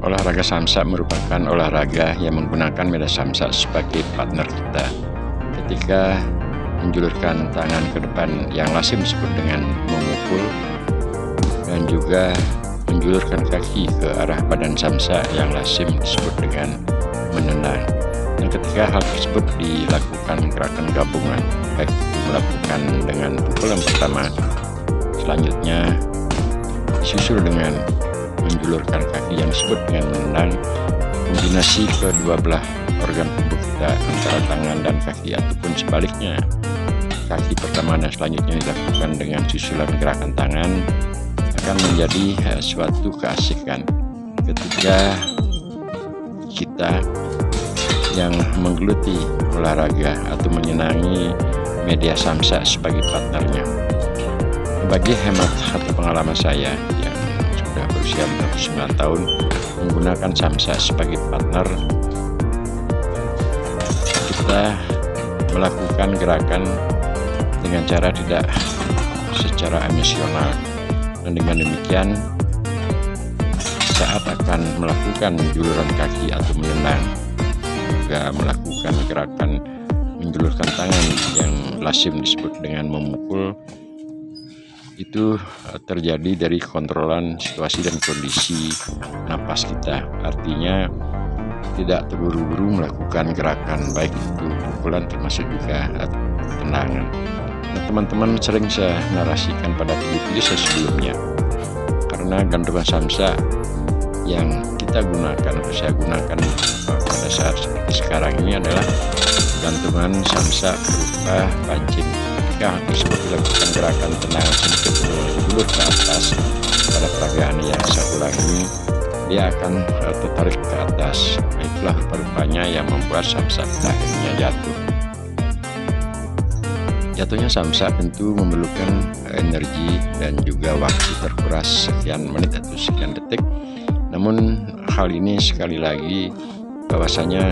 Olahraga samsak merupakan olahraga yang menggunakan media samsak sebagai partner kita. Ketika menjulurkan tangan ke depan yang lazim disebut dengan memukul, dan juga menjulurkan kaki ke arah badan samsak yang lazim disebut dengan menendang. Dan ketika hal tersebut dilakukan gerakan gabungan, baik itu melakukan dengan pukulan pertama, selanjutnya disusul dengan menjulurkan kaki yang disebut dengan menendang, kombinasi kedua belah organ tubuh kita antara tangan dan kaki ataupun sebaliknya, kaki pertama dan selanjutnya dilakukan dengan susulan gerakan tangan, akan menjadi suatu keasikan ketika kita yang menggeluti olahraga atau menyenangi media samsak sebagai partnernya. Bagi hemat atau pengalaman saya yang sudah berusia 59 tahun menggunakan samsak sebagai partner, kita melakukan gerakan dengan cara tidak secara emosional, dan dengan demikian saat akan melakukan juluran kaki atau menendang, juga melakukan gerakan menjulurkan tangan yang lazim disebut dengan memukul, itu terjadi dari kontrolan situasi dan kondisi napas kita. Artinya tidak terburu-buru melakukan gerakan, baik itu pukulan termasuk juga tendangan. Nah, teman-teman sering saya narasikan pada video saya sebelumnya, karena gantungan samsak yang kita gunakan atau saya gunakan pada saat sekarang ini adalah gantungan samsak berupa pancing. Ketika tersebut dilakukan gerakan tendangan sedikit menjulur ke atas pada peragaan yang saya ulangi, dia akan tertarik ke atas. Itulah rupa-rupanya yang membuat samsak akhirnya jatuh. Jatuhnya samsak tentu memerlukan energi dan juga waktu terkuras sekian menit atau sekian detik. Namun hal ini sekali lagi bahwasanya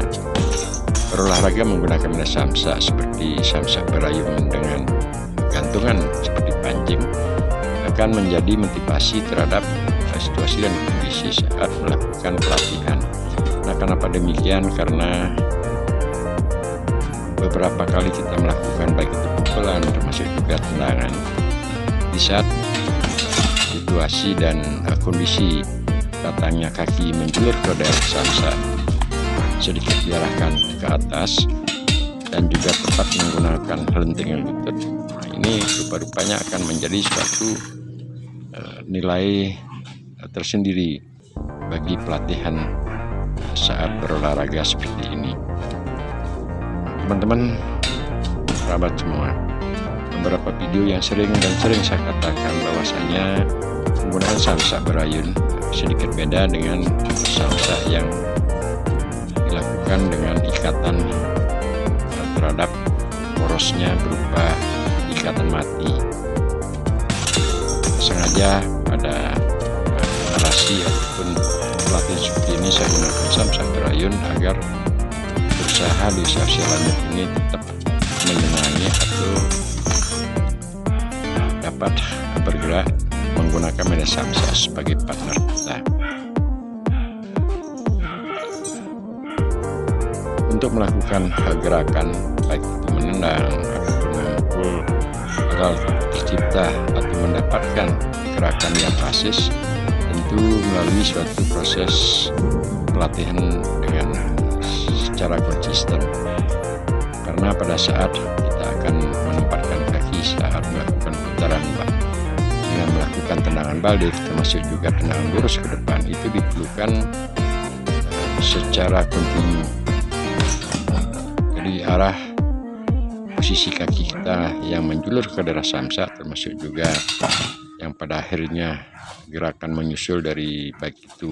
berolahraga menggunakan media samsak seperti samsak berayun dengan gantungan seperti pancing akan menjadi motivasi terhadap situasi dan kondisi saat melakukan pelatihan. Nah, kenapa demikian? Karena beberapa kali kita melakukan baik itu pukulan termasuk juga tendangan, di saat situasi dan kondisi datangnya kaki menjulur ke daerah samsak, sedikit diarahkan ke atas dan juga tepat menggunakan lentingan lutut, nah, ini rupa-rupanya akan menjadi suatu nilai tersendiri bagi pelatihan saat berolahraga seperti ini. Teman-teman, sahabat semua, beberapa video yang sering saya katakan bahwasanya penggunaan samsak berayun sedikit beda dengan samsak yang dilakukan dengan ikatan terhadap porosnya berupa ikatan mati. Sengaja pada narasi ataupun pelatihan seperti ini saya gunakan samsak berayun agar berusaha di sesi lanjut ini tetap menyenangi atau dapat bergerak menggunakan media samsak sebagai partner kita. Untuk melakukan gerakan baik itu menendang ataupun memukul agar tercipta atau mendapatkan gerakan yang pasis, tentu melalui suatu proses pelatihan dengan secara konsisten. Karena pada saat kita akan menempatkan kaki saat melakukan putaran dengan melakukan tendangan balik termasuk juga tendangan lurus ke depan, itu diperlukan secara kontinu. Jadi arah posisi kaki kita yang menjulur ke daerah samsak termasuk juga yang pada akhirnya gerakan menyusul dari baik itu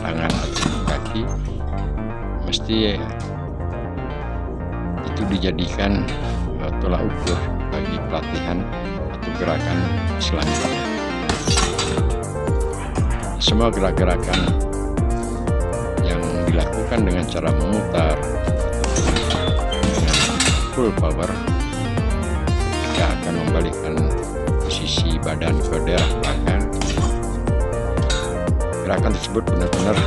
tangan atau kaki, mesti itu dijadikan tolak ukur bagi pelatihan atau gerakan selanjutnya. Semua gerak-gerakan yang dilakukan dengan cara memutar dengan full power, kita akan membalikkan posisi badan ke daerah belakang. Gerakan tersebut benar-benar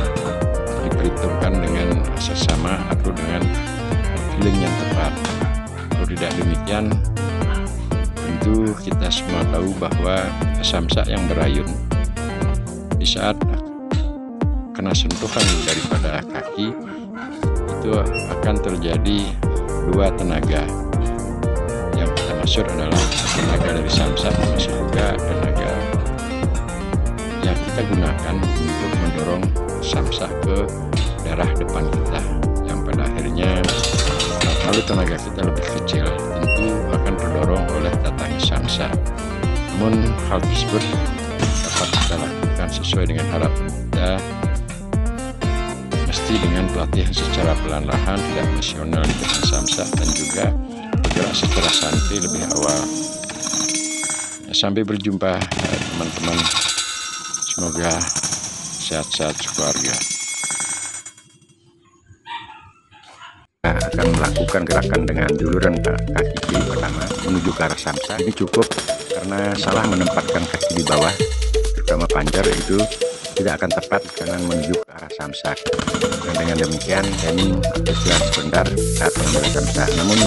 diperhitungkan dengan sesama atau dengan feeling yang tepat. Kalau tidak demikian, tentu kita semua tahu bahwa samsak yang berayun di saat kena sentuhan daripada kaki itu akan terjadi dua tenaga. Yang kita maksud adalah tenaga dari samsak, masuk juga tenaga yang kita gunakan untuk mendorong samsak ke darah depan kita, yang pada akhirnya kalau tenaga kita lebih kecil tentu akan terdorong oleh tatanya samsak. Namun hal tersebut dapat kita lakukan sesuai dengan harapan kita, mesti dengan pelatihan secara perlahan-lahan, tidak emosional di depan samsak, dan juga bergerak secara santai lebih awal. Sampai berjumpa teman-teman, semoga sehat-sehat keluarga. Akan melakukan gerakan dengan juluran kaki kiri pertama menuju ke arah samsak. Ini cukup karena salah menempatkan kaki di bawah, terutama panjar, itu tidak akan tepat karena menuju ke arah samsak. Dan dengan demikian, ini berjalan sebentar saat mengambil samsak. Namun